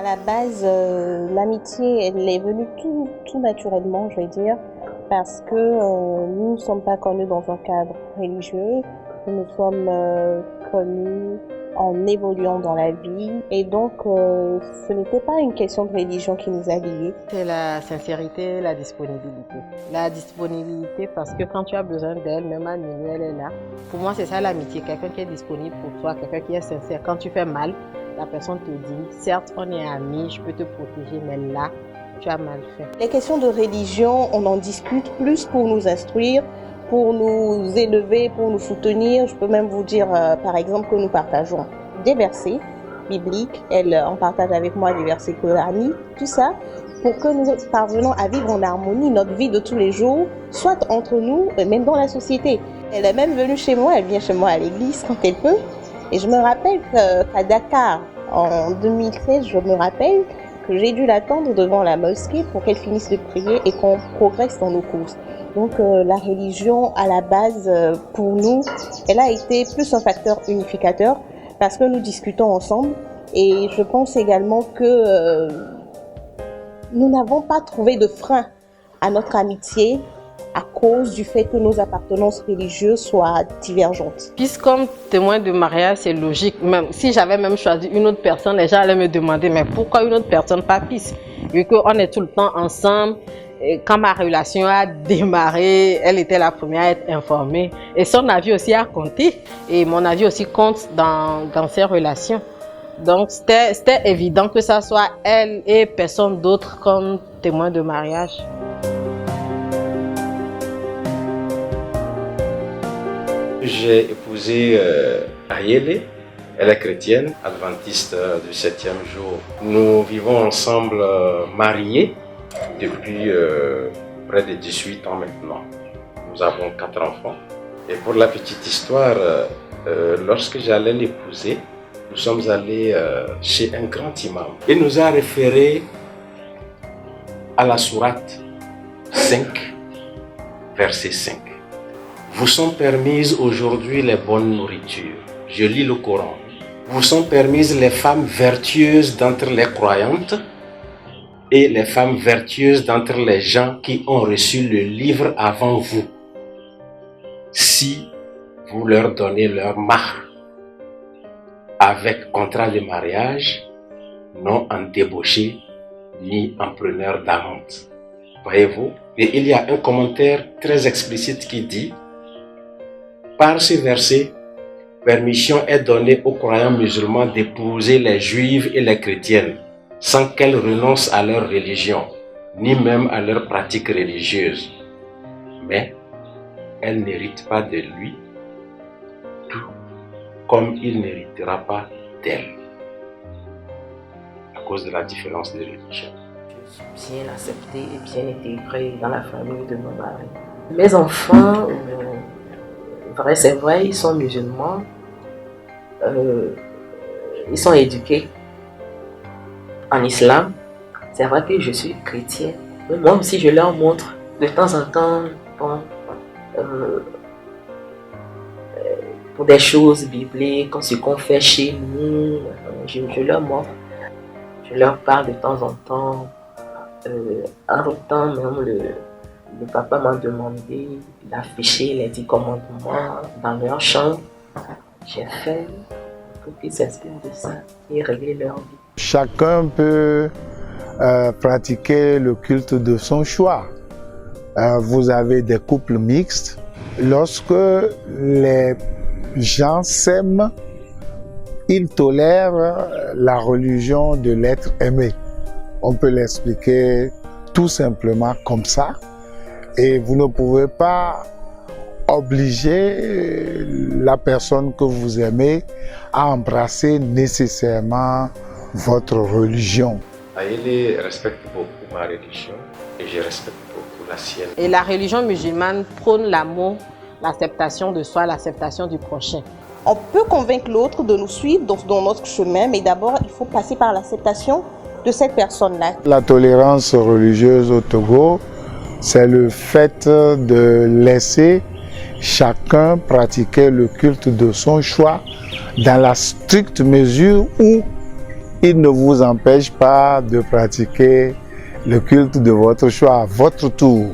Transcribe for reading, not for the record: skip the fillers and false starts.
À la base, l'amitié, elle est venue tout naturellement, je vais dire, parce que nous ne sommes pas connus dans un cadre religieux, nous sommes connus en évoluant dans la vie, et donc ce n'était pas une question de religion qui nous a liés. C'est la sincérité, la disponibilité. La disponibilité parce que quand tu as besoin d'elle, même à minuit, elle est là. Pour moi, c'est ça l'amitié, quelqu'un qui est disponible pour toi, quelqu'un qui est sincère. Quand tu fais mal, la personne te dit, certes, on est amis, je peux te protéger, mais là, tu as mal fait. Les questions de religion, on en discute plus pour nous instruire, pour nous élever, pour nous soutenir. Je peux même vous dire, par exemple, que nous partageons des versets bibliques. Elle en partage avec moi des versets coraniques, tout ça, pour que nous parvenions à vivre en harmonie notre vie de tous les jours, soit entre nous, et même dans la société. Elle est même venue chez moi, elle vient chez moi à l'église quand elle peut. Et je me rappelle qu'à Dakar, en 2016, je me rappelle que j'ai dû l'attendre devant la mosquée pour qu'elle finisse de prier et qu'on progresse dans nos courses. Donc la religion, à la base, pour nous, elle a été plus un facteur unificateur parce que nous discutons ensemble. Et je pense également que nous n'avons pas trouvé de frein à notre amitié à cause du fait que nos appartenances religieuses soient divergentes. Puisque comme témoin de mariage, c'est logique. Même si j'avais même choisi une autre personne, les gens allaient me demander mais pourquoi une autre personne, pas Pis? Vu qu'on est tout le temps ensemble, et quand ma relation a démarré, elle était la première à être informée. Et son avis aussi a compté. Et mon avis aussi compte dans ces relations. Donc c'était évident que ça soit elle et personne d'autre comme témoin de mariage. J'ai épousé Ayele, elle est chrétienne, adventiste du 7e jour. Nous vivons ensemble mariés depuis près de 18 ans maintenant. Nous avons 4 enfants. Et pour la petite histoire, lorsque j'allais l'épouser, nous sommes allés chez un grand imam. Il nous a référé à la sourate 5, verset 5. Vous sont permises aujourd'hui les bonnes nourritures. Je lis le Coran. Vous sont permises les femmes vertueuses d'entre les croyantes et les femmes vertueuses d'entre les gens qui ont reçu le livre avant vous, si vous leur donnez leur mahr avec contrat de mariage, non en débauché ni en preneur d'amende. Voyez-vous? Et il y a un commentaire très explicite qui dit: par ce verset, permission est donnée aux croyants musulmans d'épouser les juives et les chrétiennes sans qu'elles renoncent à leur religion, ni même à leurs pratiques religieuses. Mais elles n'héritent pas de lui, tout comme il n'héritera pas d'elle, à cause de la différence de religion. Je suis bien acceptée et bien intégrée dans la famille de mon mari. Mes enfants, c'est vrai, ils sont musulmans, ils sont éduqués en islam. C'est vrai que je suis chrétienne. Mais moi aussi, je leur montre de temps en temps, pour des choses bibliques, ce qu'on fait chez nous, je leur montre. Je leur parle de temps en temps. En temps, même le papa m'a demandé d'afficher les 10 commandements dans leur chambre. J'ai fait pour qu'ils s'inspirent de ça et régler leur vie. Chacun peut pratiquer le culte de son choix. Vous avez des couples mixtes. Lorsque les gens s'aiment, ils tolèrent la religion de l'être aimé. On peut l'expliquer tout simplement comme ça. Et vous ne pouvez pas obliger la personne que vous aimez à embrasser nécessairement votre religion. Ayele respecte beaucoup ma religion et je respecte beaucoup la sienne. Et la religion musulmane prône l'amour, l'acceptation de soi, l'acceptation du prochain. On peut convaincre l'autre de nous suivre dans notre chemin, mais d'abord, il faut passer par l'acceptation de cette personne-là. La tolérance religieuse au Togo, c'est le fait de laisser chacun pratiquer le culte de son choix dans la stricte mesure où il ne vous empêche pas de pratiquer le culte de votre choix à votre tour.